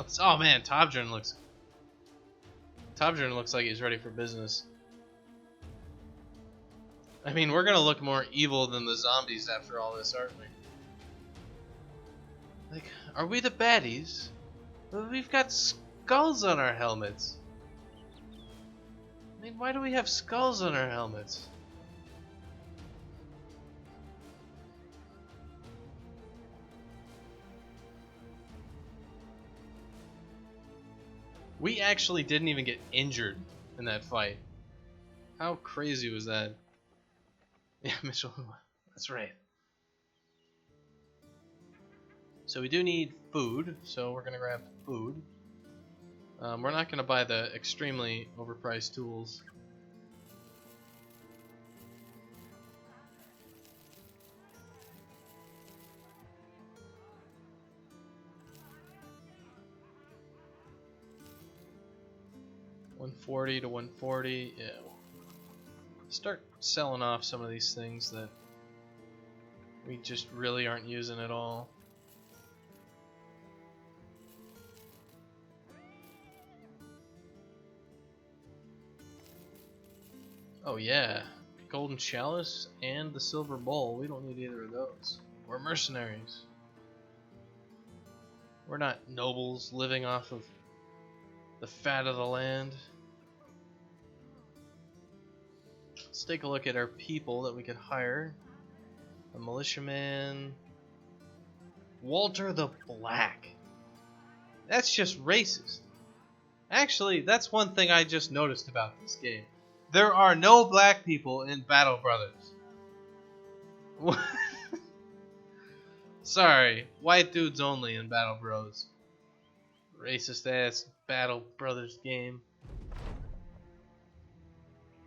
else. Oh man, Tobjorn looks like he's ready for business. I mean, we're gonna look more evil than the zombies after all this, aren't we? Like, are we the baddies? Well, we've got skulls on our helmets. I mean, why do we have skulls on our helmets? We actually didn't even get injured in that fight. How crazy was that? Yeah, Mitchell, that's right. So we do need food, so we're gonna grab food. We're not gonna buy the extremely overpriced tools. $140 to $140, yeah. Start selling off some of these things that we just really aren't using at all. Oh yeah, golden chalice and the silver bowl. We don't need either of those. We're mercenaries. We're not nobles living off of the fat of the land. Let's take a look at our people that we could hire. A militiaman. Walter the Black. That's just racist. Actually, that's one thing I just noticed about this game. There are no black people in Battle Brothers. Sorry, white dudes only in Battle Bros. Racist ass Battle Brothers game.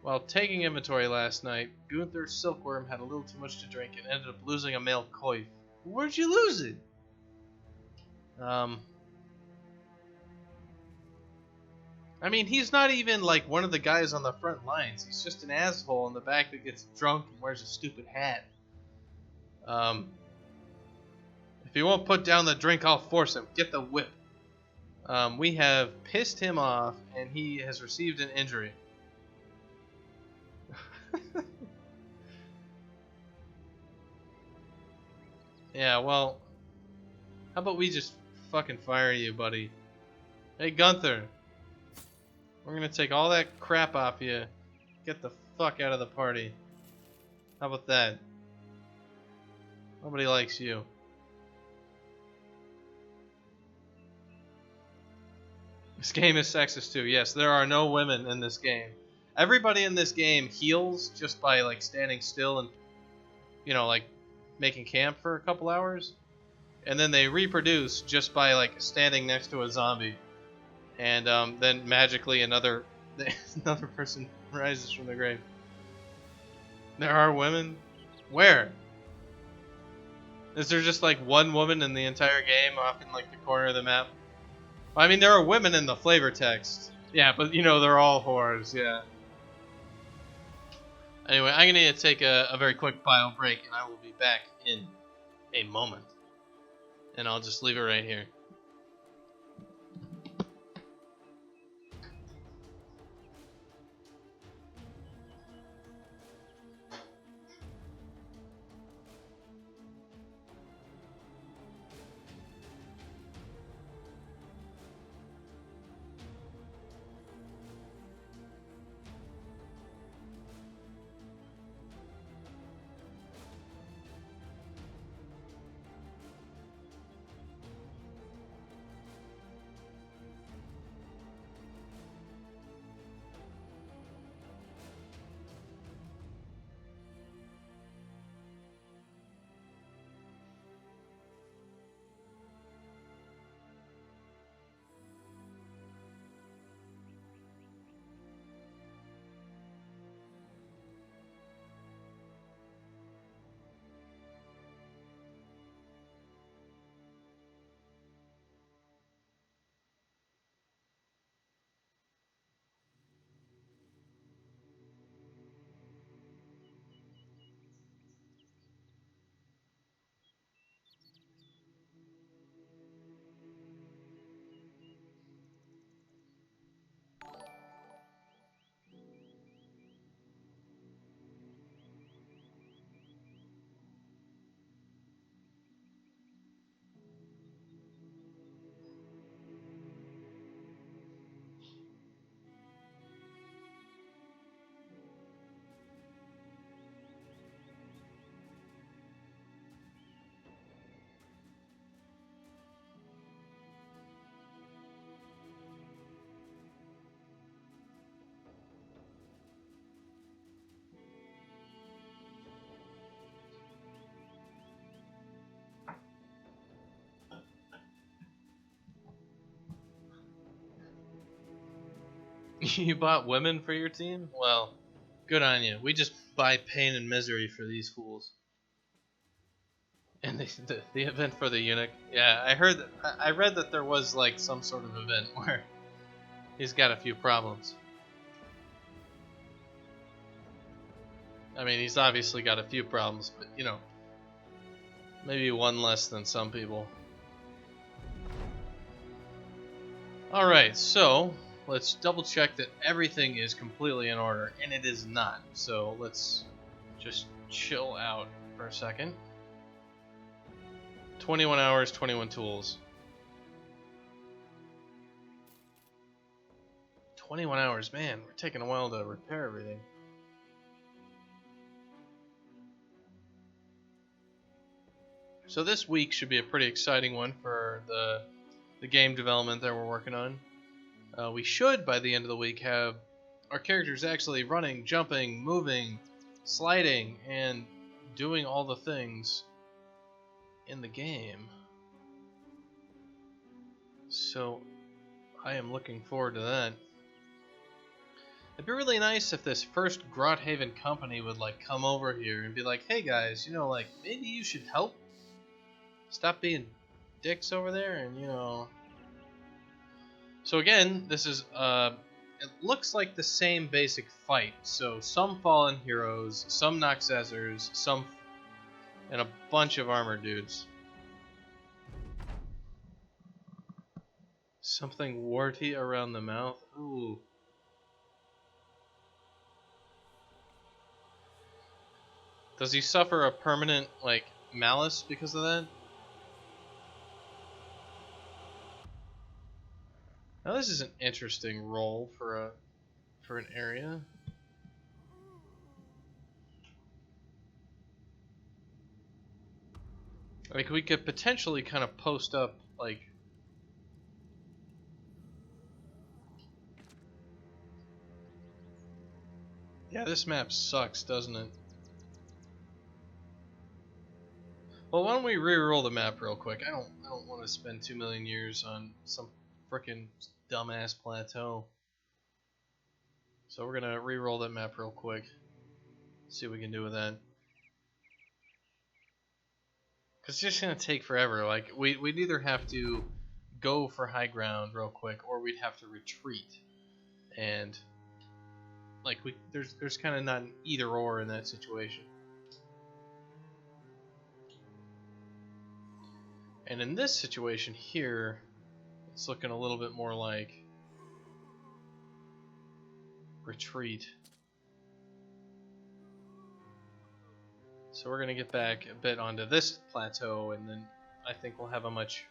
While taking inventory last night, Gunther Silkworm had a little too much to drink and ended up losing a male coif. Where'd you lose it? I mean, he's not even like one of the guys on the front lines. He's just an asshole in the back that gets drunk and wears a stupid hat. If he won't put down the drink, I'll force him. Get the whip. We have pissed him off, and he has received an injury. Yeah, well, how about we just fucking fire you, buddy? Hey, Gunther. We're gonna take all that crap off you. Get the fuck out of the party. How about that? Nobody likes you. This game is sexist too. Yes, there are no women in this game. Everybody in this game heals just by like standing still and, you know, like making camp for a couple hours, and then they reproduce just by like standing next to a zombie, and then magically another person rises from the grave. There are women? Where? Is there just like one woman in the entire game off in like the corner of the map? I mean, there are women in the flavor text. Yeah, but you know, they're all whores, yeah. Anyway, I'm going to take a very quick bio break, and I will be back in a moment. And I'll just leave it right here. You bought women for your team? Well, good on you. We just buy pain and misery for these fools. And the event for the eunuch. Yeah, I heard. I read that there was like some sort of event where he's got a few problems. I mean, he's obviously got a few problems, but you know, maybe one less than some people. Alright, so let's double check that everything is completely in order, and it is not. So let's just chill out for a second. 21 hours, 21 tools. 21 hours, man, we're taking a while to repair everything. So this week should be a pretty exciting one for the game development that we're working on. We should, by the end of the week, have our characters actually running, jumping, moving, sliding, and doing all the things in the game. So I am looking forward to that. It'd be really nice if this first Grothaven company would like come over here and be like, hey guys, you know, like maybe you should help. Stop being dicks over there, and you know. So again, this is it looks like the same basic fight. So some fallen heroes, some Noxezers, some, and a bunch of armored dudes. Something warty around the mouth. Ooh. Does he suffer a permanent like malice because of that? Now this is an interesting role for an area. Like we could potentially kind of post up like yeah, this map sucks, doesn't it? Well, why don't we re-roll the map real quick? I don't want to spend 2 million years on some frickin' dumbass plateau. So we're gonna re-roll that map real quick. See what we can do with that. Cause it's just gonna take forever. Like we'd either have to go for high ground real quick, or we'd have to retreat. And like there's kind of not an either or in that situation. And in this situation here, it's looking a little bit more like retreat. So we're going to get back a bit onto this plateau, and then I think we'll have a much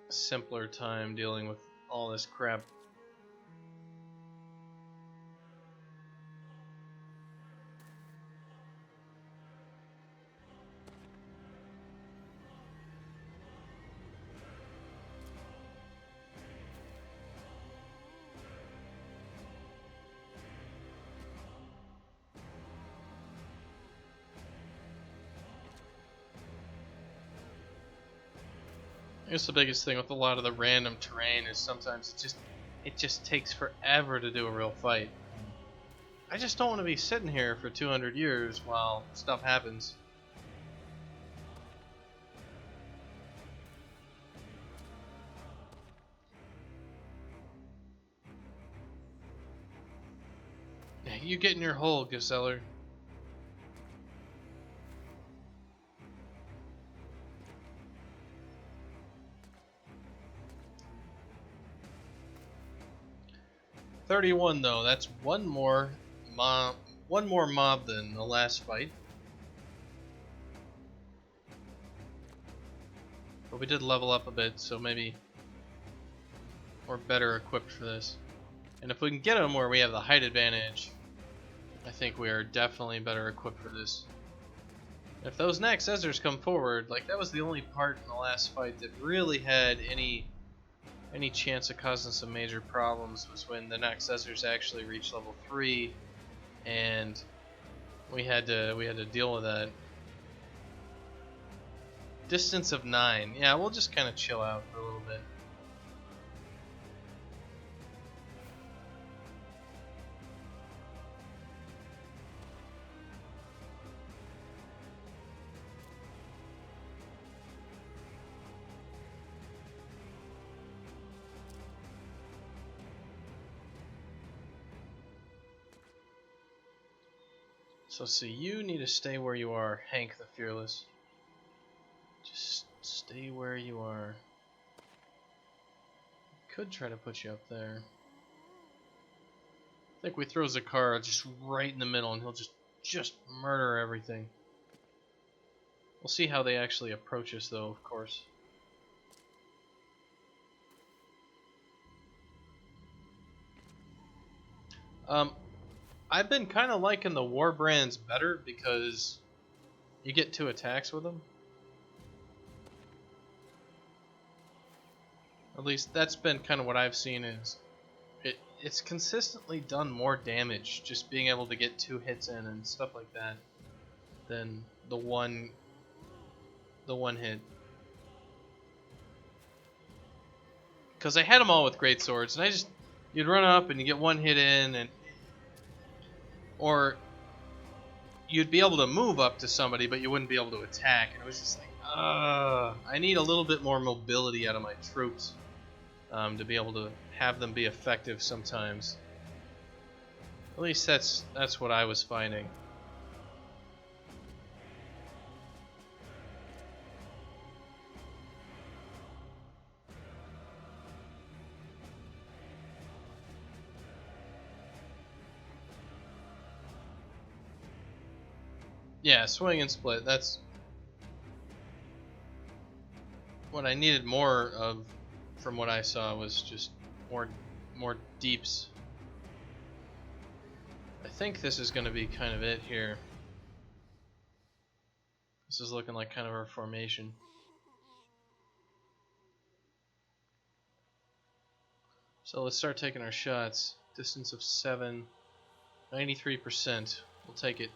simpler time dealing with all this crap. I guess the biggest thing with a lot of the random terrain is sometimes it just takes forever to do a real fight. I just don't want to be sitting here for 200 years while stuff happens. You get in your hole, Gazeller. $31 though, that's one more mob than the last fight. But we did level up a bit, so maybe we're better equipped for this. And if we can get them where we have the height advantage, I think we are definitely better equipped for this. If those Noxezers come forward, like that was the only part in the last fight that really had any chance of causing some major problems, was when the Noxezers actually reached level 3, and we had to deal with that. Distance of 9. Yeah, we'll just kind of chill out for a little bit. So see, you need to stay where you are, Hank the Fearless. Just stay where you are. Could try to put you up there. I think we throw Zakara just right in the middle and he'll just murder everything. We'll see how they actually approach us though, of course. I've been kind of liking the war brands better because you get 2 attacks with them. At least that's been kind of what I've seen is it's consistently done more damage just being able to get 2 hits in and stuff like that than the one hit. Because I had them all with great swords and you'd run up and you get 1 hit in or you'd be able to move up to somebody but you wouldn't be able to attack, and it was just like, I need a little bit more mobility out of my troops to be able to have them be effective sometimes. At least that's what I was finding. Yeah, swing and split. That's what I needed more of from what I saw, was just more deeps. I think this is going to be kind of it here. This is looking like kind of our formation. So let's start taking our shots. Distance of 7, 93%. We'll take it.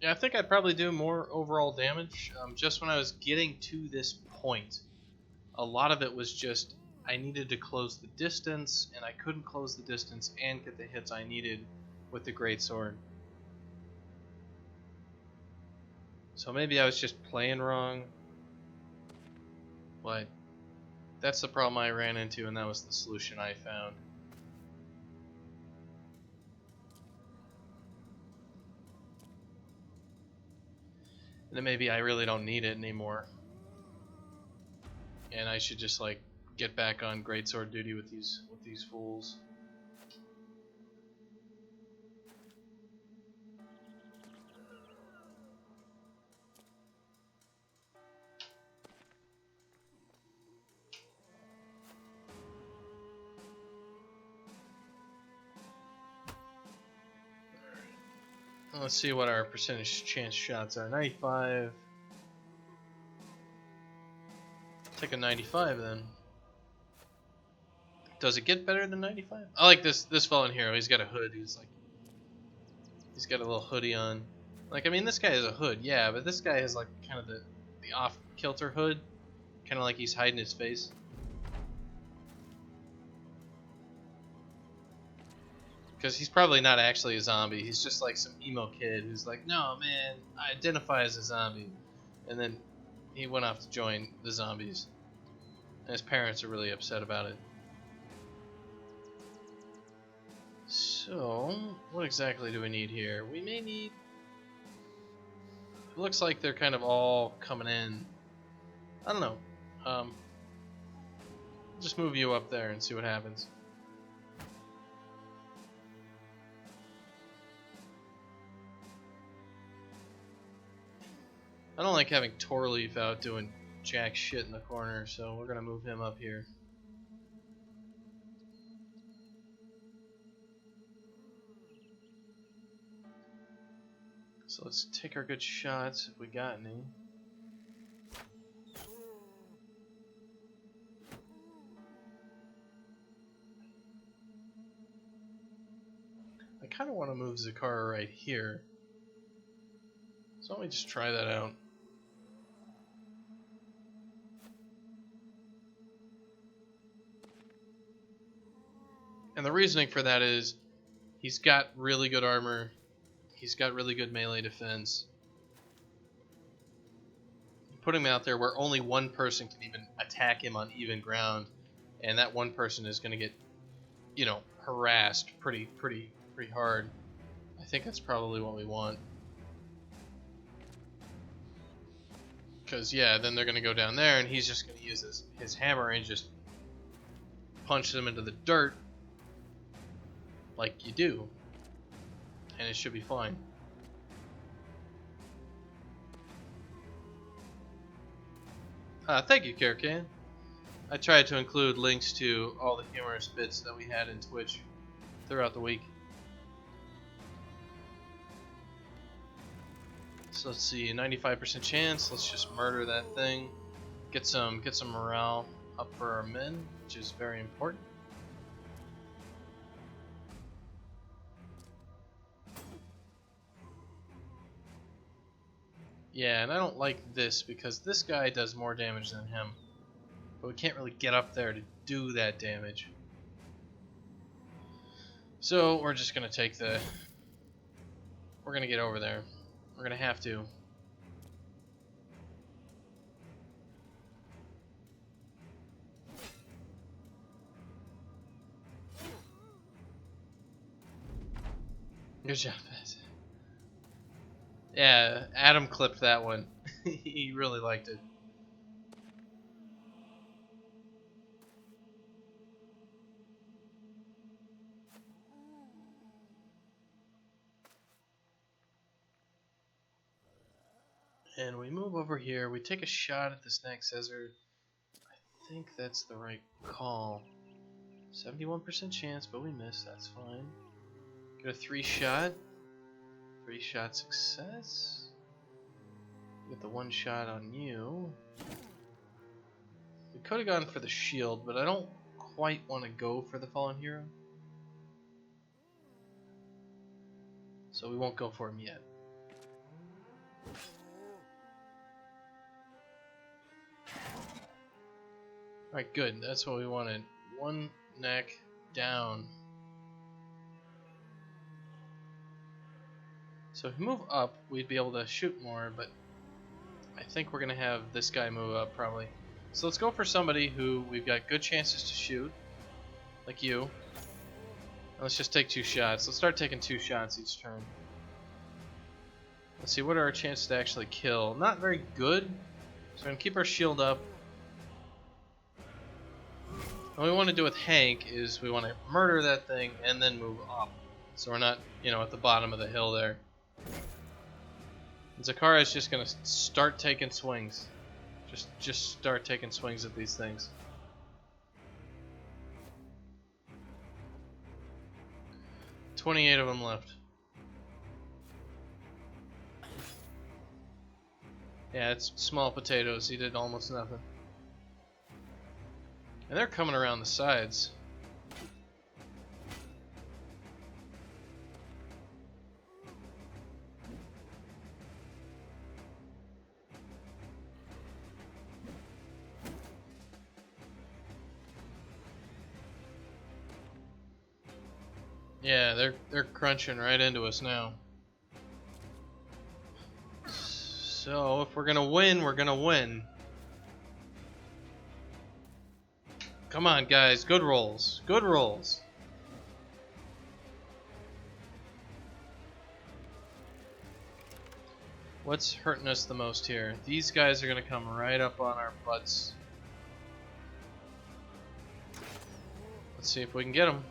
Yeah, I think I'd probably do more overall damage. Just when I was getting to this point, a lot of it was just I needed to close the distance, and I couldn't close the distance and get the hits I needed with the greatsword. So maybe I was just playing wrong, but that's the problem I ran into, and that was the solution I found. And then maybe I really don't need it anymore, and I should just like get back on greatsword duty with these fools. Let's see what our percentage chance shots are. 95. Take a 95 then. Does it get better than 95? I like this fallen hero. He's got a hood. He's got a little hoodie on. Like, I mean, this guy has a hood, yeah, but this guy has like kind of the off-kilter hood, kind of like he's hiding his face. Because he's probably not actually a zombie. He's just like some emo kid who's like, no, man, I identify as a zombie. And then he went off to join the zombies. And his parents are really upset about it. So, what exactly do we need here? We may need... It looks like they're kind of all coming in. I don't know. Just move you up there and see what happens. I don't like having Torleaf out doing jack shit in the corner, so we're gonna move him up here. So let's take our good shots if we got any. I kind of want to move Zakara right here. So let me just try that out. And the reasoning for that is he's got really good armor. He's got really good melee defense. Put him out there where only one person can even attack him on even ground, and that one person is going to get, you know, harassed pretty hard. I think that's probably what we want. Because, yeah, then they're going to go down there, and he's just going to use his hammer and just punch them into the dirt like you do. And it should be fine. Thank you, Karakan. I tried to include links to all the humorous bits that we had in Twitch throughout the week. So let's see, 95% chance. Let's just murder that thing. Get some morale up for our men, which is very important. Yeah, and I don't like this because this guy does more damage than him. But we can't really get up there to do that damage. So we're just gonna take the... We're gonna get over there. We're gonna have to. Good job, guys. Yeah, Adam clipped that one. He really liked it. And we move over here. We take a shot at the Snack Scissor. I think that's the right call. 71% chance, but we miss. That's fine. Get a 3-shot. 3-shot success. Get the 1 shot on you. We could have gone for the shield, but I don't quite want to go for the fallen hero. So we won't go for him yet. Alright, good. That's what we wanted. 1 neck down. So if we move up, we'd be able to shoot more, but I think we're going to have this guy move up probably. So let's go for somebody who we've got good chances to shoot, like you. And let's just take 2 shots. Let's start taking 2 shots each turn. Let's see, what are our chances to actually kill? Not very good. So we're going to keep our shield up. What we want to do with Hank is we want to murder that thing and then move up. So we're not, you know, at the bottom of the hill there. And Zakara is just going to start taking swings. Just start taking swings at these things. $28 of them left. Yeah, it's small potatoes. He did almost nothing. And they're coming around the sides. Yeah, they're crunching right into us now. So if we're gonna win, we're gonna win. Come on, guys. Good rolls. Good rolls. What's hurting us the most here? These guys are going to come right up on our butts. Let's see if we can get them.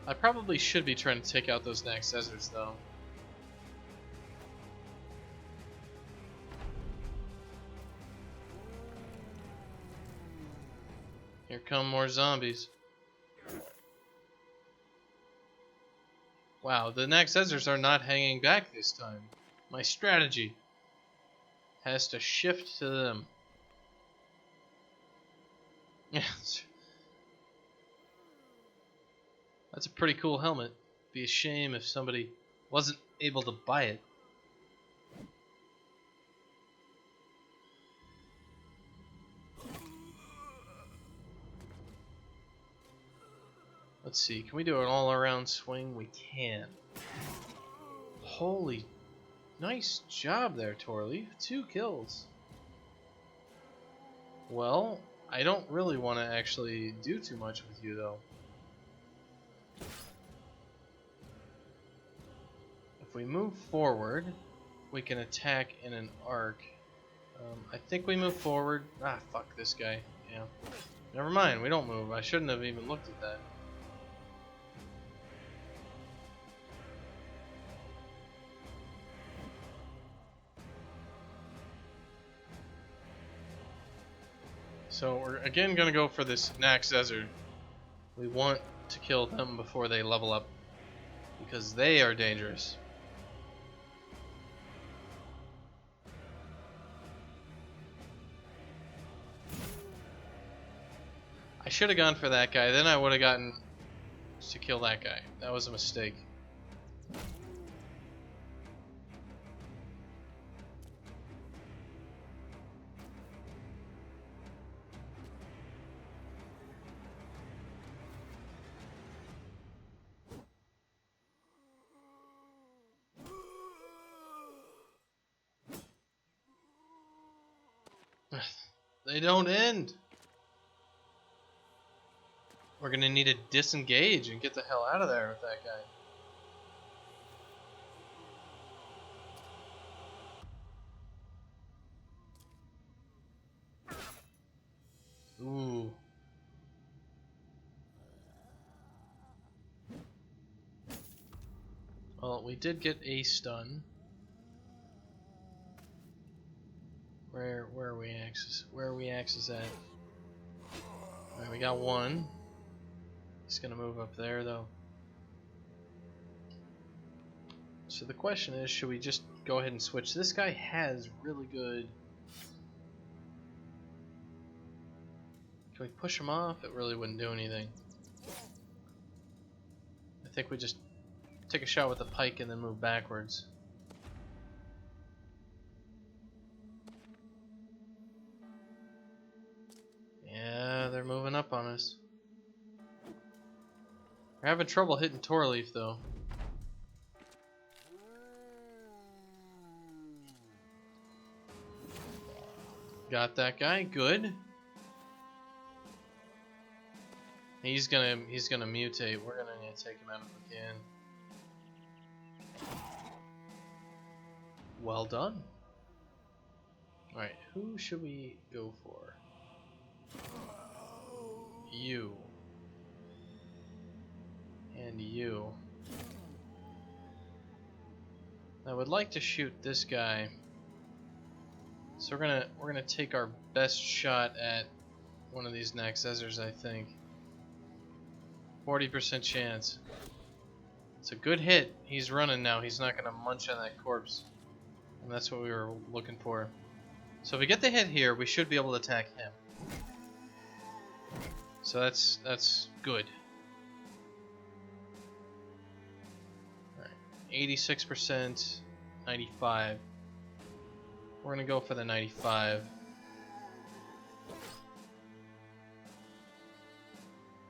I probably should be trying to take out those next Caesars, though. Here come more zombies. Wow, the next Caesars are not hanging back this time. My strategy has to shift to them. Yes. That's a pretty cool helmet. Be a shame if somebody wasn't able to buy it. Let's see, can we do an all-around swing? We can. Holy, nice job there, Torleaf. 2 kills. Well, I don't really want to actually do too much with you, though. If we move forward, we can attack in an arc. I think we move forward. Ah, fuck this guy. Yeah. Never mind, we don't move. I shouldn't have even looked at that. So we're again gonna go for this Nax Desert. We want to kill them before they level up, because they are dangerous. I should have gone for that guy, then I would have gotten to kill that guy. That was a mistake. They don't end. We're gonna need to disengage and get the hell out of there with that guy. Ooh. Well, we did get a stun. Where are we axis? Where are we axis at? Alright, we got 1. He's gonna move up there though. So the question is, should we just go ahead and switch? This guy has really good. Can we push him off? It really wouldn't do anything. I think we just take a shot with the pike and then move backwards. Yeah, they're moving up on us. We're having trouble hitting Torleaf though. Got that guy, good. He's gonna mutate. We're gonna need to take him out if we can. Well done. Alright, who should we go for? You. And you. I would like to shoot this guy. So we're gonna take our best shot at one of these Nax Desers, I think. 40% chance. It's a good hit. He's running now. He's not gonna munch on that corpse. And that's what we were looking for. So if we get the hit here, we should be able to attack him. So that's good. Alright. 86%, 95. We're gonna go for the 95.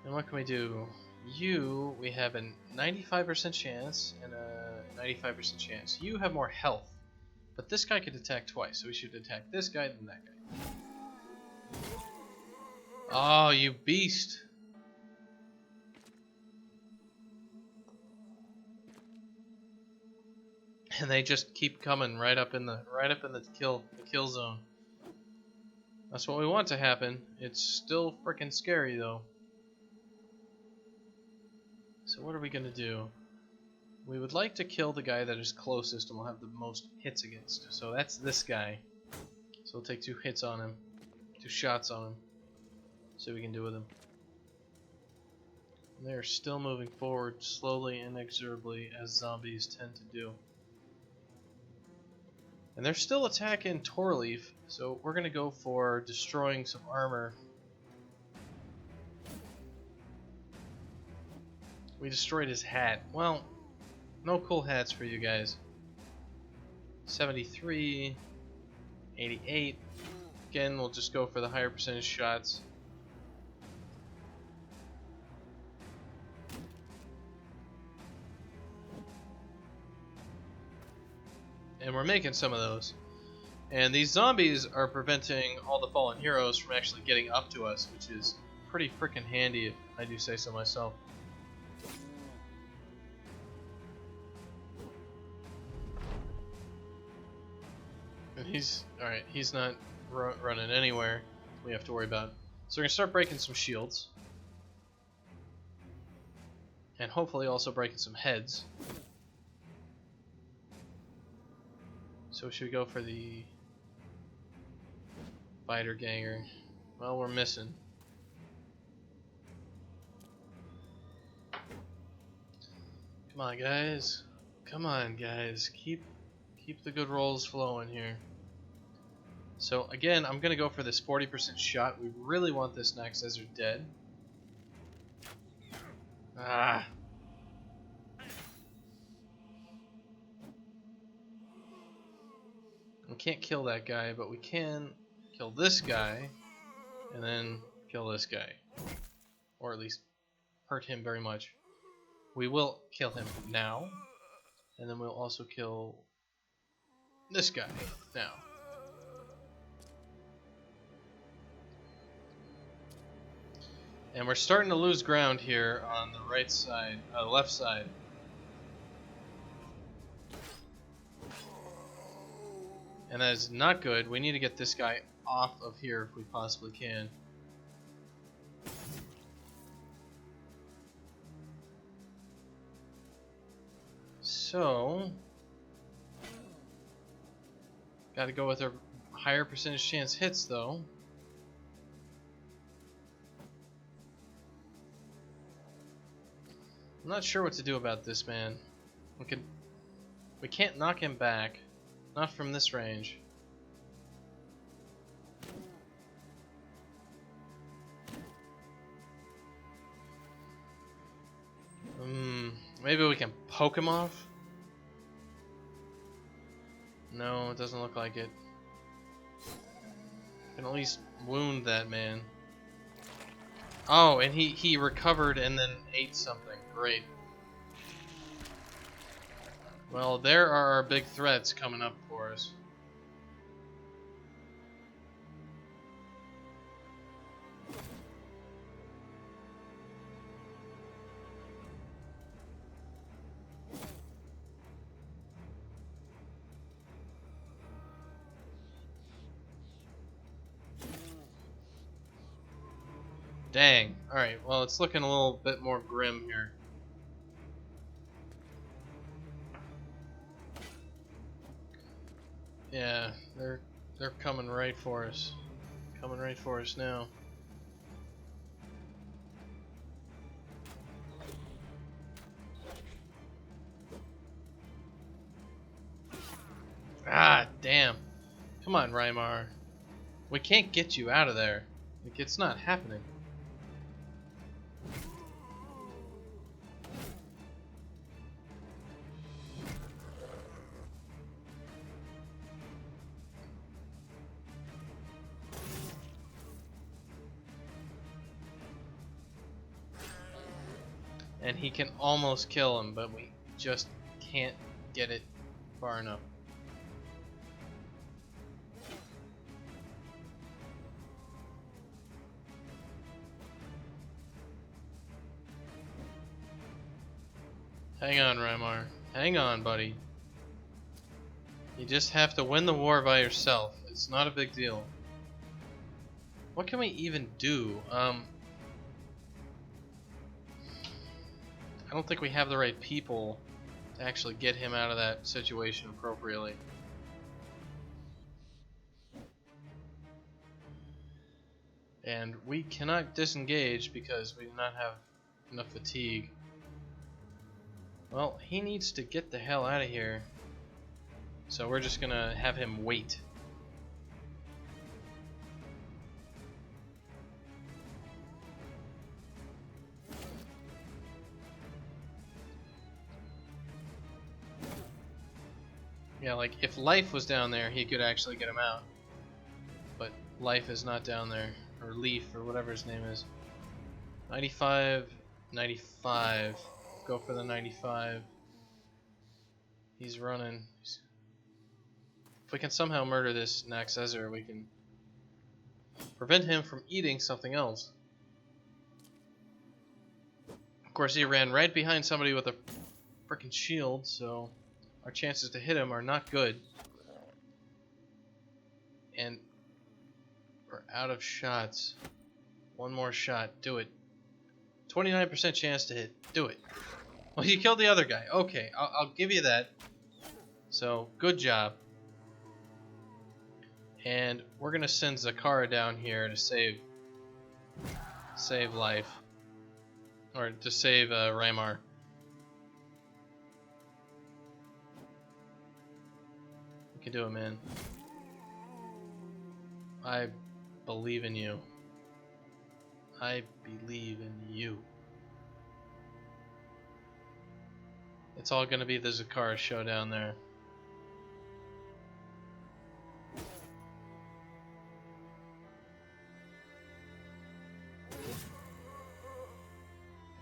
And what can we do? You, we have a 95% chance and a 95% chance. You have more health. But this guy could attack twice, so we should attack this guy then that guy. Oh, you beast! And they just keep coming right up in the kill zone. That's what we want to happen. It's still freaking scary though. So what are we gonna do? We would like to kill the guy that is closest and we'll have the most hits against. So that's this guy. So we'll take 2 hits on him. 2 shots on him. See what we can do with him. And they're still moving forward slowly and inexorably as zombies tend to do. And they're still attacking Torleaf, so we're gonna go for destroying some armor. We destroyed his hat. Well, no cool hats for you guys. 73, 88. Again, we'll just go for the higher percentage shots. and we're making some of those. And these zombies are preventing all the fallen heroes from actually getting up to us, which is pretty freaking handy, if I do say so myself. And he's alright, he's not running anywhere we have to worry about. So we're going to start breaking some shields. And hopefully also breaking some heads. So should we go for the fighter ganger? Well, we're missing. Come on, guys. Come on, guys. Keep the good rolls flowing here. So again, I'm gonna go for this 40% shot. We really want this next, as they're dead. Ah. We can't kill that guy, but we can kill this guy, and then kill this guy. Or at least hurt him very much. We will kill him now, and then we'll also kill this guy now. And we're starting to lose ground here on the right side, left side. And that is not good. We need to get this guy off of here if we possibly can. So, gotta go with a higher percentage chance hits though. I'm not sure what to do about this man. We can't knock him back. Not from this range. Maybe we can poke him off? No, it doesn't look like it. We can at least wound that man. Oh, and he recovered and then ate something. Great. Well, there are our big threats coming up for us. Dang. Alright, well, it's looking a little bit more grim here. Yeah, they're coming right for us. Coming right for us now. Ah, damn. Come on, Rymar. We can't get you out of there. Like, it's not happening. And he can almost kill him, but we just can't get it far enough. Hang on, Rymar. Hang on, buddy. You just have to win the war by yourself. It's not a big deal. What can we even do? I don't think we have the right people to actually get him out of that situation appropriately. And we cannot disengage because we do not have enough fatigue. Well, he needs to get the hell out of here. So we're just gonna have him wait. Yeah, like, if Life was down there, he could actually get him out. But Life is not down there. Or Leaf, or whatever his name is. 95, 95. Go for the 95. He's running. If we can somehow murder this Naxezer, we can prevent him from eating something else. Of course, he ran right behind somebody with a freaking shield, so our chances to hit him are not good. And we're out of shots. One more shot. Do it. 29% chance to hit. Do it. Well, you killed the other guy. Okay, I'll give you that. So, good job. And we're gonna send Zakara down here to save life, or to save Raimar. You can do it, man. I believe in you. I believe in you. It's all gonna be the Zakara show down there.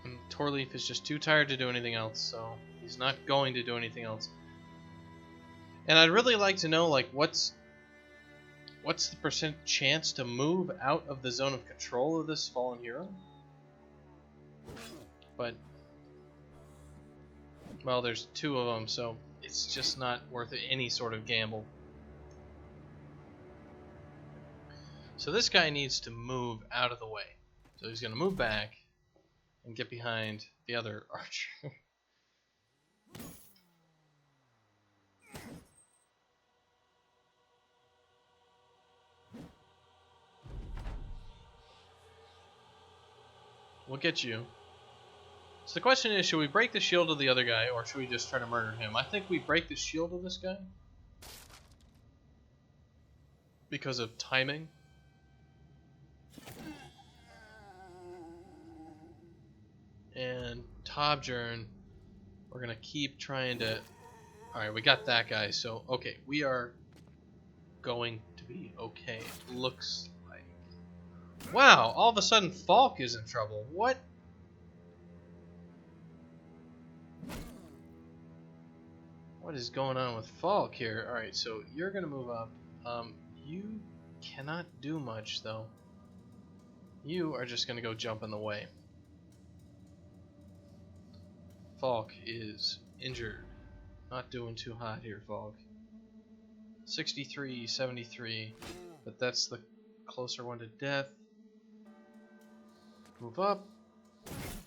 And Torleaf is just too tired to do anything else, so he's not going to do anything else. And I'd really like to know, like, what's the percent chance to move out of the zone of control of this fallen hero? But, well, there's 2 of them, so it's just not worth any sort of gamble. So this guy needs to move out of the way. So he's going to move back and get behind the other archer. We'll get you. So the question is, should we break the shield of the other guy, or should we just try to murder him? I think we break the shield of this guy because of timing. And Tobjern, we're gonna keep trying to... Alright, we got that guy, so okay, we are going to be okay, it looks like. Wow, all of a sudden Falk is in trouble. What? What is going on with Falk here? Alright, so you're gonna move up. You cannot do much though. You are just gonna go jump in the way. Falk is injured. Not doing too hot here, Falk. 63, 73, but that's the closer one to death. Move up.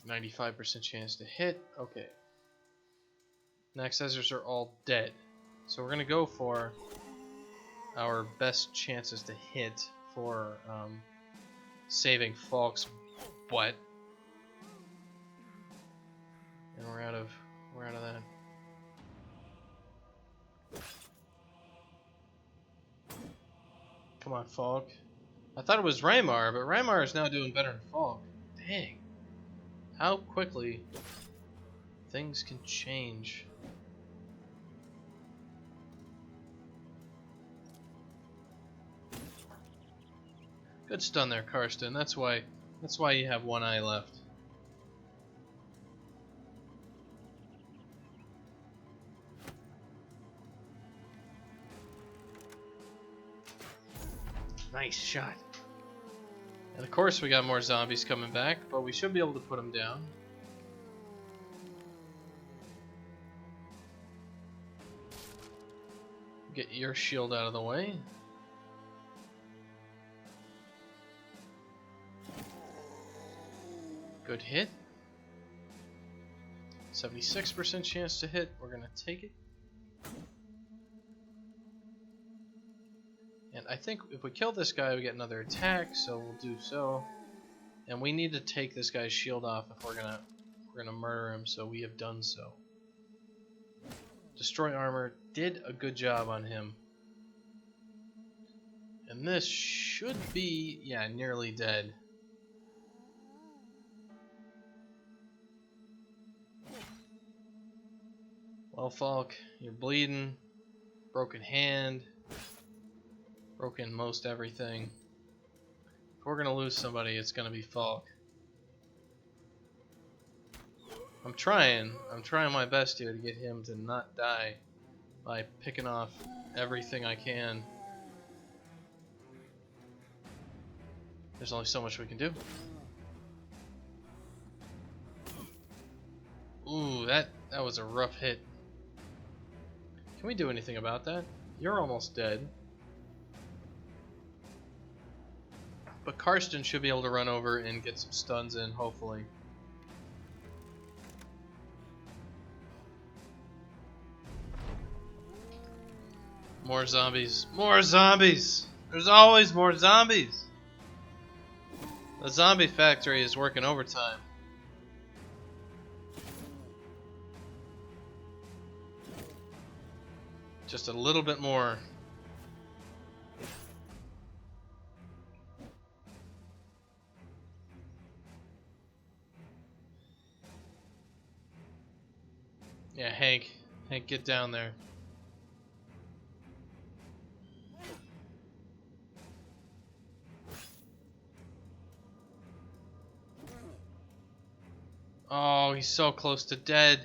95% chance to hit. Okay. Naxezers are all dead. So we're going to go for our best chances to hit for saving Falk's butt. And we're out of that. Come on, Falk. I thought it was Raimar, but Raimar is now doing better than Falk. Dang. How quickly things can change. Good stun there, Karsten. That's why you have one eye left. Nice shot. And of course we got more zombies coming back, but we should be able to put them down. Get your shield out of the way. Good hit. 76% chance to hit. We're going to take it. And I think if we kill this guy, we get another attack, so we'll do so. And we need to take this guy's shield off if we're gonna murder him, so we have done so. Destroy armor did a good job on him. And this should be, yeah, nearly dead. Well, Falk, you're bleeding. Broken hand. Broken most everything. If we're gonna lose somebody, it's gonna be Falk. I'm trying my best here to get him to not die by picking off everything I can. There's only so much we can do. Ooh, that was a rough hit. Can we do anything about that? You're almost dead. But Karsten should be able to run over and get some stuns in, hopefully. More zombies. More zombies! There's always more zombies! The zombie factory is working overtime. Just a little bit more. Yeah, Hank, get down there. Oh, he's so close to dead.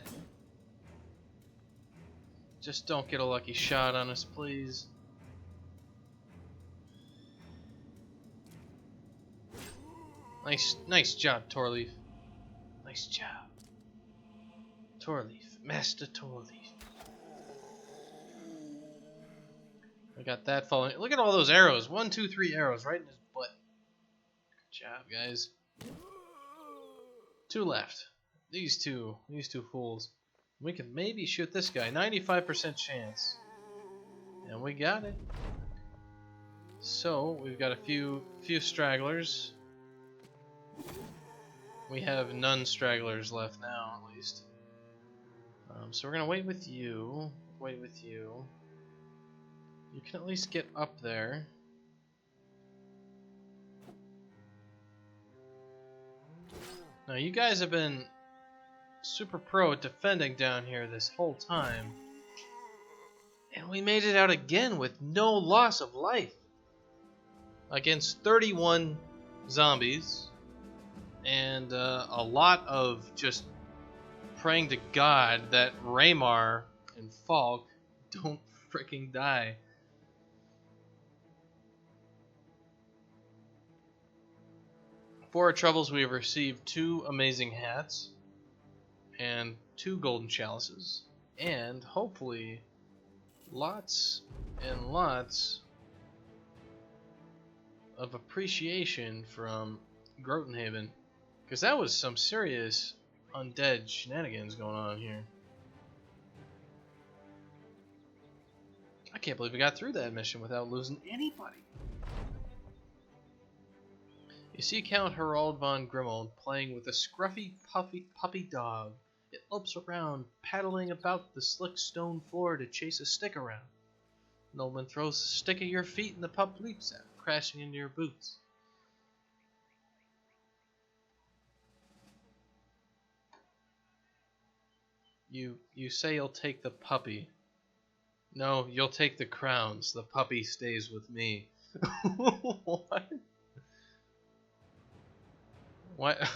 Just don't get a lucky shot on us, please. Nice job, Torleaf. Nice job. Torleaf, Master Torleaf. I got that falling. Look at all those arrows. 1, 2, 3 arrows right in his butt. Good job, guys. 2 left. These two fools. We can maybe shoot this guy. 95% chance. And we got it. So we've got a few stragglers. We have none stragglers left now, at least. So we're gonna wait with you. Wait with you. You can at least get up there. Now you guys have been super pro at defending down here this whole time. And we made it out again with no loss of life. Against 31 zombies. And a lot of just praying to God that Raymar and Falk don't freaking die. For our troubles, we have received 2 amazing hats and 2 golden chalices, and hopefully lots and lots of appreciation from Grotenhaven, because that was some serious undead shenanigans going on here. I can't believe we got through that mission without losing anybody. You see Count Harold von Grimold playing with a scruffy puppy dog. It lopes around, paddling about the slick stone floor to chase a stick around. Nolman throws a stick at your feet and the pup leaps at it, crashing into your boots. You say you'll take the puppy. No, you'll take the crowns. The puppy stays with me. What? What?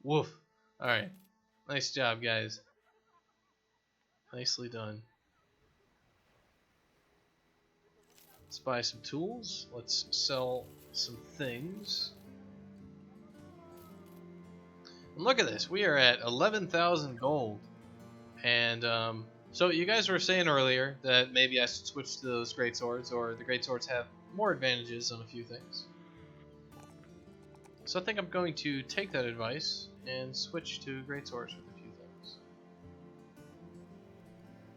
Woof. Alright. Nice job, guys. Nicely done. Let's buy some tools. Let's sell some things. And look at this. We are at 11,000 gold. And, so you guys were saying earlier that maybe I should switch to those great swords, or the great swords have more advantages on a few things. So I think I'm going to take that advice and switch to great swords with a few things.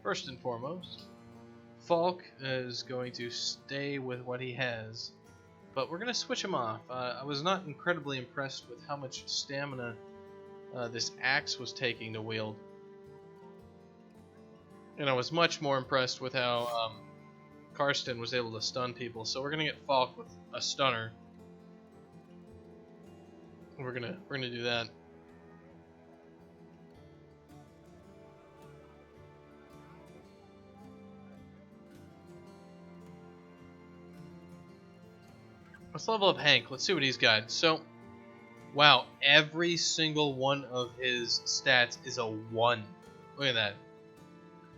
First and foremost, Falk is going to stay with what he has, but we're going to switch him off. I was not incredibly impressed with how much stamina this axe was taking to wield. And I was much more impressed with how Karsten was able to stun people. So we're gonna get Falk with a stunner. We're gonna do that. Let's level up Hank. Let's see what he's got. So, wow, every single one of his stats is a 1. Look at that.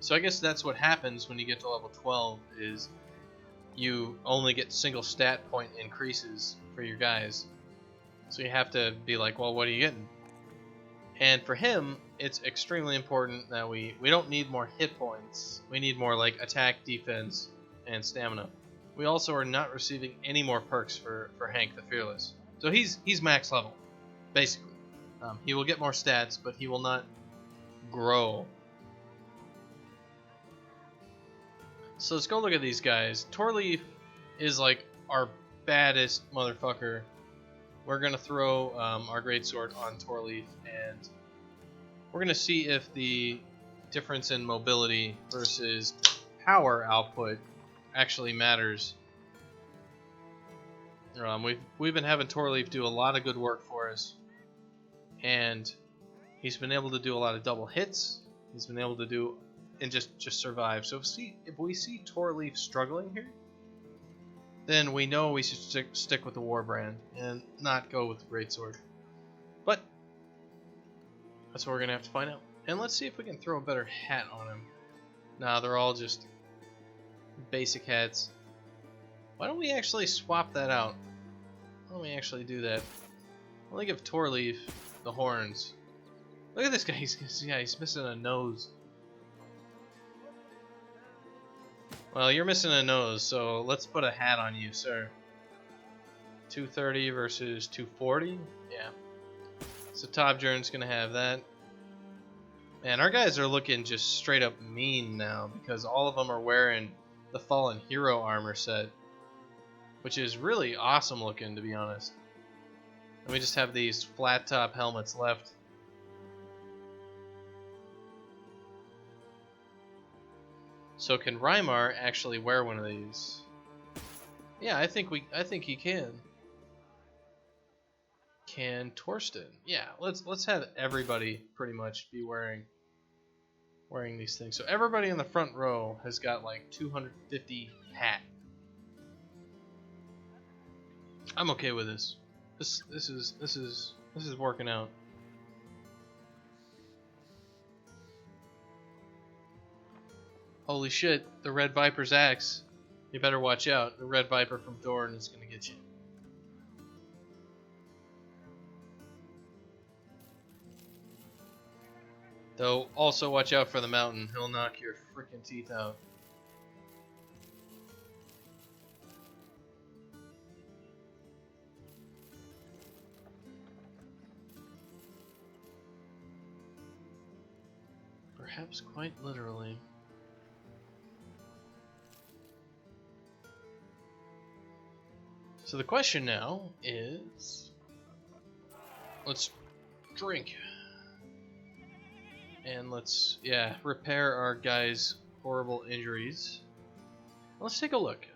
So I guess that's what happens when you get to level 12 is you only get single stat point increases for your guys. So you have to be like, well, what are you getting? And for him, it's extremely important that we don't need more hit points. We need more like attack, defense, and stamina. We also are not receiving any more perks for Hank the Fearless. So he's max level, basically. He will get more stats, but he will not grow. So let's go look at these guys. Torleaf is like our baddest motherfucker. We're going to throw our greatsword on Torleaf, and we're going to see if the difference in mobility versus power output actually matters. We've been having Torleaf do a lot of good work for us, and he's been able to do a lot of double hits. He's been able to do and just survive. So if we see Torleaf struggling here, then we know we should stick with the Warbrand and not go with the Greatsword. But that's what we're gonna have to find out. And let's see if we can throw a better hat on him. Nah, they're all just basic hats. Why don't we actually swap that out? Why don't we actually do that? Let me give Torleaf the horns. Look at this guy. He's missing a nose. Well, you're missing a nose, so let's put a hat on you, sir. 230 versus 240? Yeah. So Tobjern's gonna have that. Man, our guys are looking just straight up mean now because all of them are wearing the Fallen Hero armor set, which is really awesome looking, to be honest. And we just have these flat top helmets left. So can Rymar actually wear one of these? Yeah, I think he can. Can Torsten? Yeah, let's have everybody pretty much be wearing these things. So everybody in the front row has got like 250 hat. I'm okay with this. This is working out. Holy shit, the Red Viper's axe. You better watch out. The Red Viper from Dorne is gonna get you. Though, also watch out for the mountain. He'll knock your freaking teeth out. Perhaps quite literally. So the question now is, let's drink. And let's, repair our guy's horrible injuries. Let's take a look.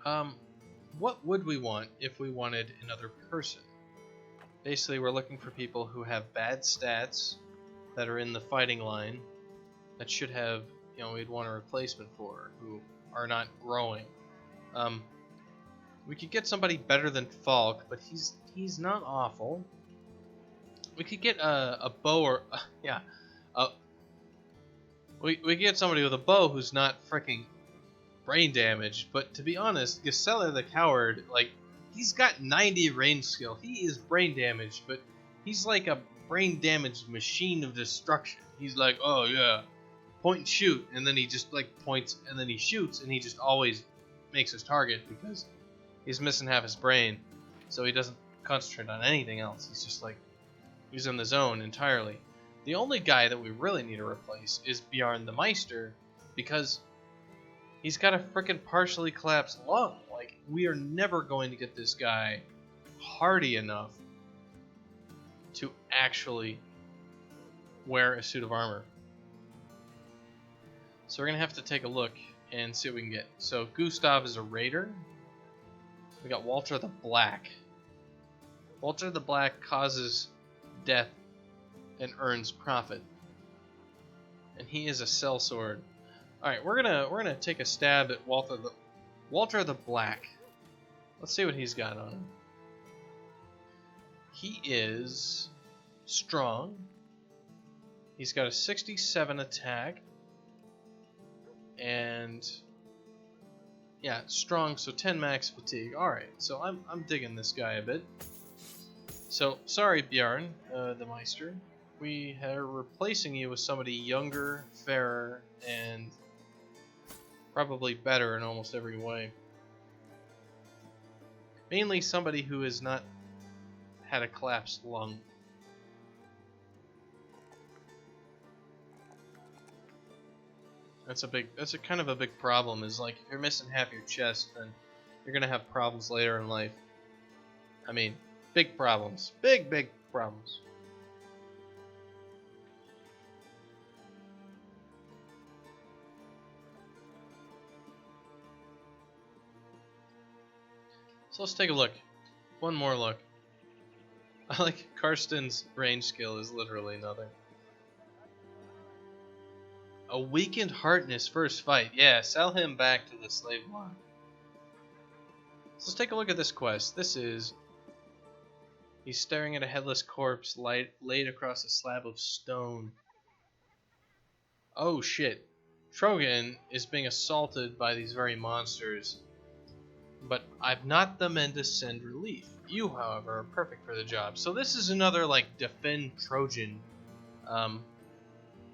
What would we want if we wanted another person? Basically, we're looking for people who have bad stats that are in the fighting line that should have, we'd want a replacement for, who are not growing. We could get somebody better than Falk, but he's not awful. We could get a bow or we could get somebody with a bow who's not freaking brain damaged. But to be honest, Gisela the Coward, like, he's got 90 range skill. He is brain damaged, but he's like a brain damaged machine of destruction. He's like, oh yeah, point and shoot, and then he just like points and then he shoots, and he just always makes his target because he's missing half his brain, so he doesn't concentrate on anything else. He's just like, he's in the zone entirely. The only guy that we really need to replace is Bjarn the Meister, because he's got a freaking partially collapsed lung. Like, we are never going to get this guy hardy enough to actually wear a suit of armor. So we're going to have to take a look and see what we can get. So Gustav is a raider. We got Walter the Black. Walter the Black causes death and earns profit. And he is a sellsword. Alright, we're gonna take a stab at Walter the Black. Let's see what he's got on him. He is strong. He's got a 67 attack. And yeah, strong, so 10 max fatigue. Alright, so I'm digging this guy a bit. So, sorry Bjarn, the Meister. We are replacing you with somebody younger, fairer, and probably better in almost every way. Mainly somebody who has not had a collapsed lung. That's a kind of a big problem, is like, if you're missing half your chest, then you're gonna have problems later in life. I mean, big problems. Big problems. So let's take a look. One more look. I like Karsten's range skill is literally nothing. A weakened heart in his first fight. Yeah, sell him back to the slave block. So let's take a look at this quest. This is... He's staring at a headless corpse laid across a slab of stone. Oh shit. Trogan is being assaulted by these very monsters. But I've not the men to send relief. You, however, are perfect for the job. So this is another, like, defend Trojan.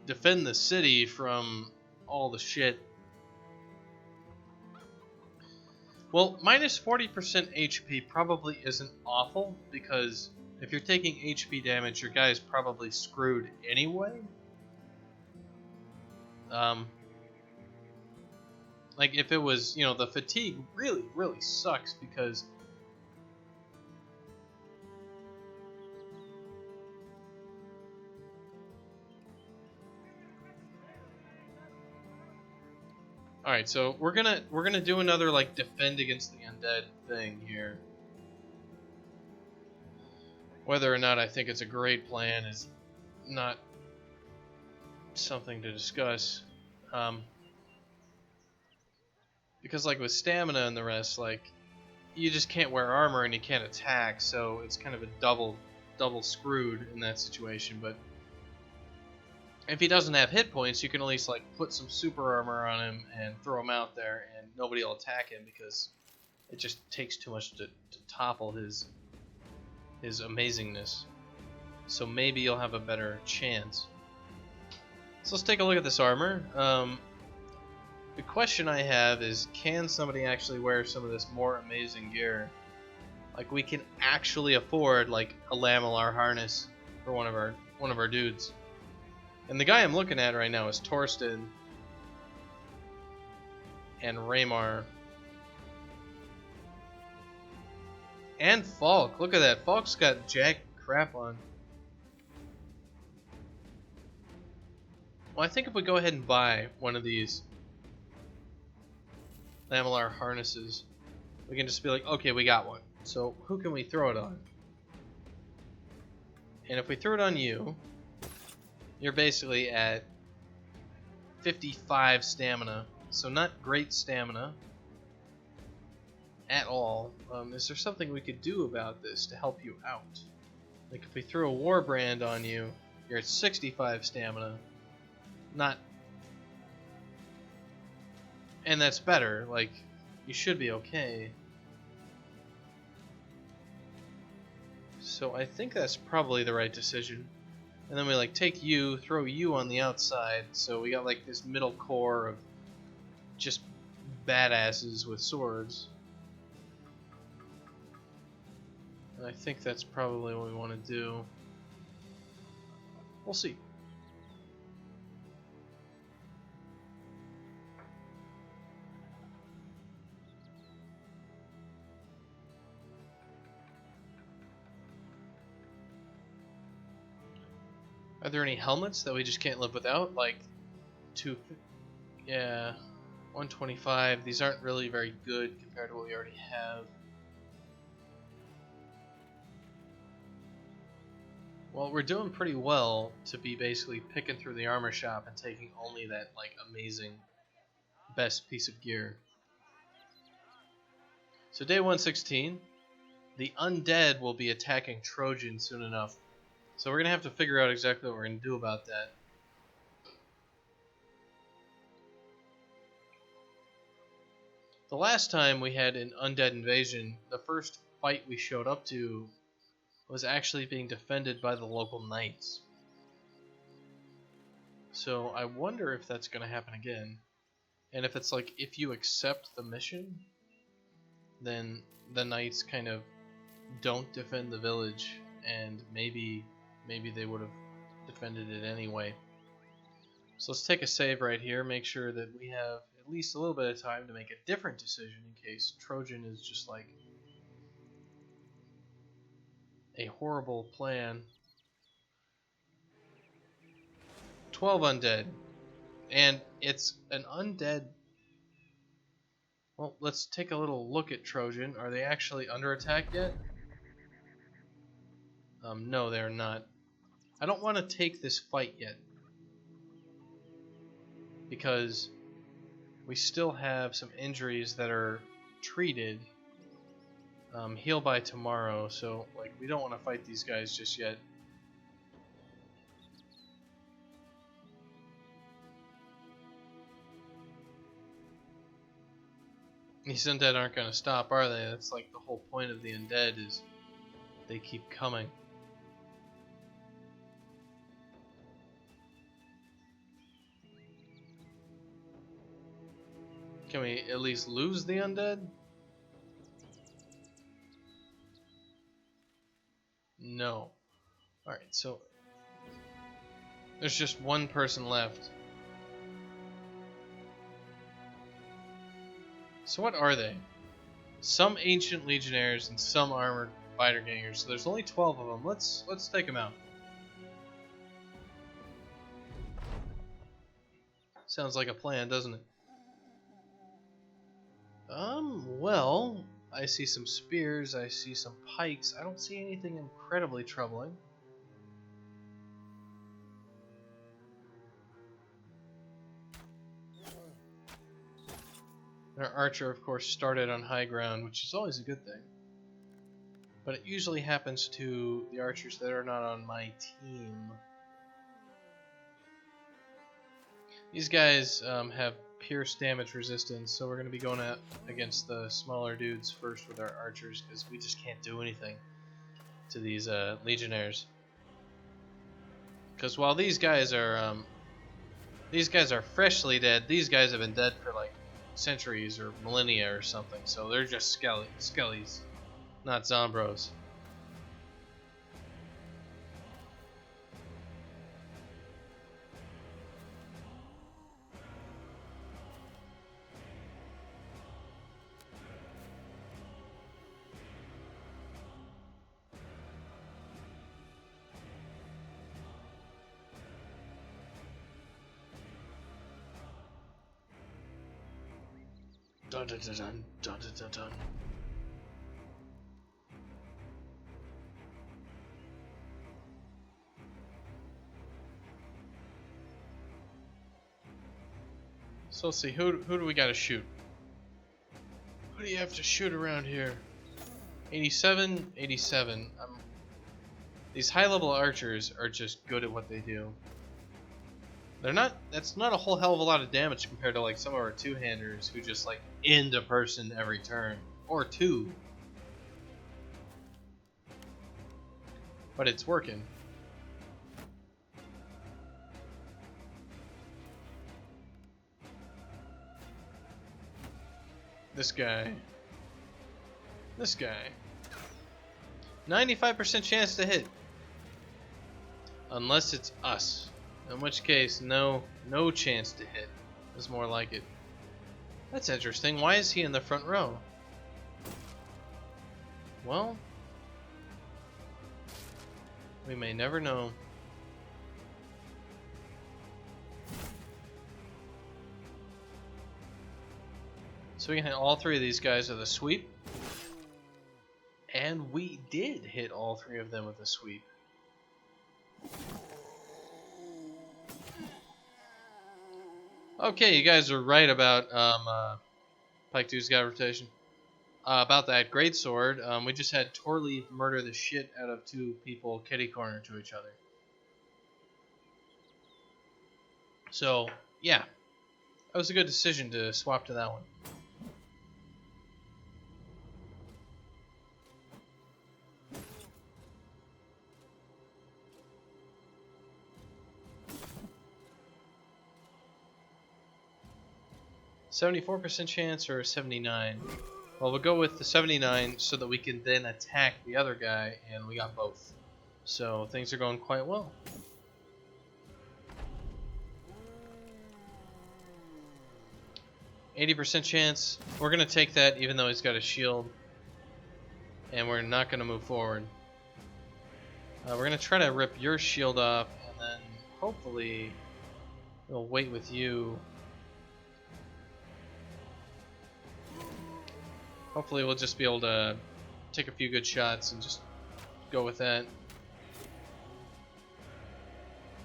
Defend the city from all the shit. Well, minus 40% HP probably isn't awful, because if you're taking HP damage, your guy is probably screwed anyway. Like, if it was, you know, the fatigue really sucks, because alright, so we're gonna do another, like, defend against the undead thing here. Whether or not I think it's a great plan is not something to discuss. Because, like, with stamina and the rest, like, you just can't wear armor and you can't attack, so it's kind of a double screwed in that situation. But if he doesn't have hit points, you can at least, like, put some super armor on him and throw him out there, and nobody will attack him because it just takes too much to topple his amazingness. So maybe you'll have a better chance. So let's take a look at this armor. The question I have is, can somebody actually wear some of this more amazing gear? Like, we can actually afford, like, a lamellar harness for one of our dudes. And the guy I'm looking at right now is Torsten and Raymar. And Falk. Look at that. Falk's got jack crap on. Well, I think if we go ahead and buy one of these lamellar harnesses, we can just be like, okay, we got one. So who can we throw it on? And if we throw it on you, you're basically at 55 stamina. So not great stamina at all. Is there something we could do about this to help you out? Like, if we throw a war brand on you, you're at 65 stamina. Not... And that's better. Like, you should be okay. So I think that's probably the right decision. And then we, like, take you, throw you on the outside. So we got, like, this middle core of just badasses with swords. And I think that's probably what we want to do. We'll see. Are there any helmets that we just can't live without? Like, yeah, 125. These aren't really very good compared to what we already have. Well, we're doing pretty well to be basically picking through the armor shop and taking only that, like, amazing best piece of gear. So day 116, the undead will be attacking Trojan soon enough. So we're going to have to figure out exactly what we're going to do about that. The last time we had an undead invasion, the first fight we showed up to was actually being defended by the local knights. So I wonder if that's going to happen again. And if it's like, if you accept the mission, then the knights kind of don't defend the village, and maybe they would have defended it anyway. So let's take a save right here, make sure that we have at least a little bit of time to make a different decision in case Trojan is just like a horrible plan. 12 undead. And it's an undead... Well, let's take a little look at Trojan. Are they actually under attack yet? No, they're not. I don't want to take this fight yet, because we still have some injuries that are treated. Heal by tomorrow, so like we don't want to fight these guys just yet. These undead aren't going to stop, are they? That's like the whole point of the undead, is they keep coming. Can we at least lose the undead? No. Alright, so there's just one person left. So what are they? Some ancient legionnaires and some armored fighter gangers. So there's only 12 of them. Let's take them out. Sounds like a plan, doesn't it? Well, I see some spears, I see some pikes. I don't see anything incredibly troubling. Our archer, of course, started on high ground, which is always a good thing. But it usually happens to the archers that are not on my team. These guys have pierce damage resistance, so we're going to be going against the smaller dudes first with our archers, because we just can't do anything to these legionnaires. Because while these guys are freshly dead, these guys have been dead for like centuries or millennia or something, so they're just skellies, not zombros. Dun dun dun dun dun dun dun dun. So let's see, who do we gotta shoot? Who do you have to shoot around here? 87, 87. These high-level archers are just good at what they do. That's not a whole hell of a lot of damage compared to like some of our two-handers who just like end a person every turn. Or two. But it's working. This guy. 95% chance to hit. Unless it's us. In which case, no chance to hit is more like it. That's interesting. Why is he in the front row? Well, we may never know. So we can hit all three of these guys with a sweep. And we did hit all three of them with a sweep. Okay, you guys are right about Pike 2's got rotation. About that greatsword, we just had Torleaf murder the shit out of two people kitty corner to each other. So, yeah. That was a good decision to swap to that one. 74% chance or 79? Well, we'll go with the 79 so that we can then attack the other guy, and we got both. So things are going quite well. %80 chance. We're going to take that even though he's got a shield. And we're not going to move forward. We're going to try to rip your shield off, and then hopefully we'll wait with you. Hopefully we'll just be able to take a few good shots and just go with that.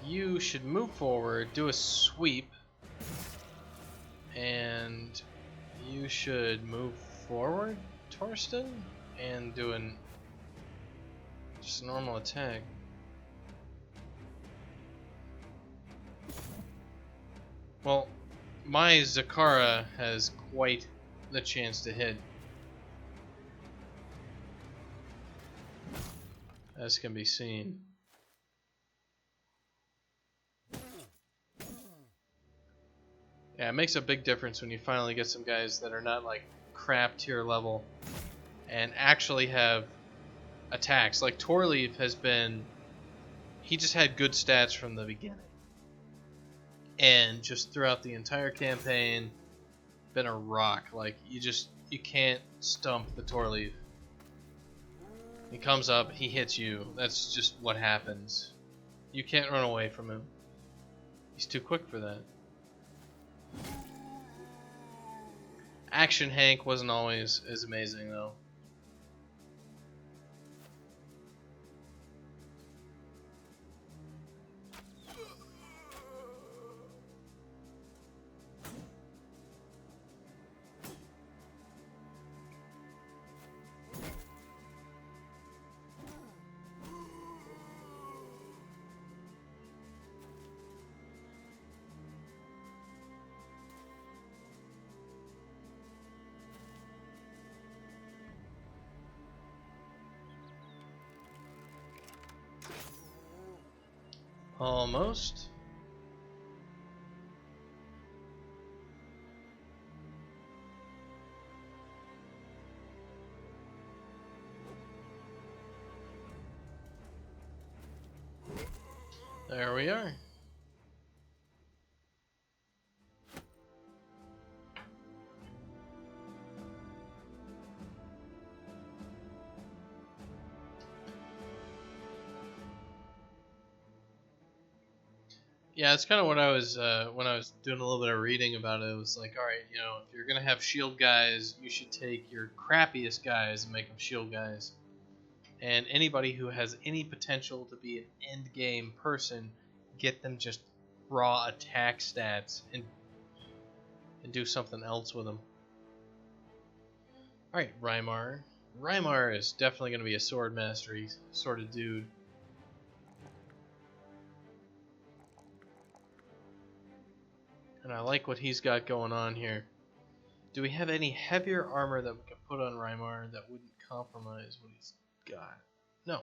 You should move forward, do a sweep, and you should move forward, Torsten, and do just a normal attack. Well, my Zakara has quite the chance to hit, as can be seen. Yeah, it makes a big difference when you finally get some guys that are not like crap tier level and actually have attacks. Like Torleaf has been, he just had good stats from the beginning. And just throughout the entire campaign, been a rock. Like you can't stump the Torleaf. He comes up, he hits you. That's just what happens. You can't run away from him. He's too quick for that. Action Hank wasn't always as amazing though. Almost. There we are. Yeah, it's kind of what I was when I was doing a little bit of reading about it. It was like, all right, you know, if you're gonna have shield guys, you should take your crappiest guys and make them shield guys. And anybody who has any potential to be an end game person, get them just raw attack stats and do something else with them. All right, Rymar. Rymar is definitely gonna be a sword mastery sort of dude. And I like what he's got going on here. Do we have any heavier armor that we can put on Rymar that wouldn't compromise what he's got? No.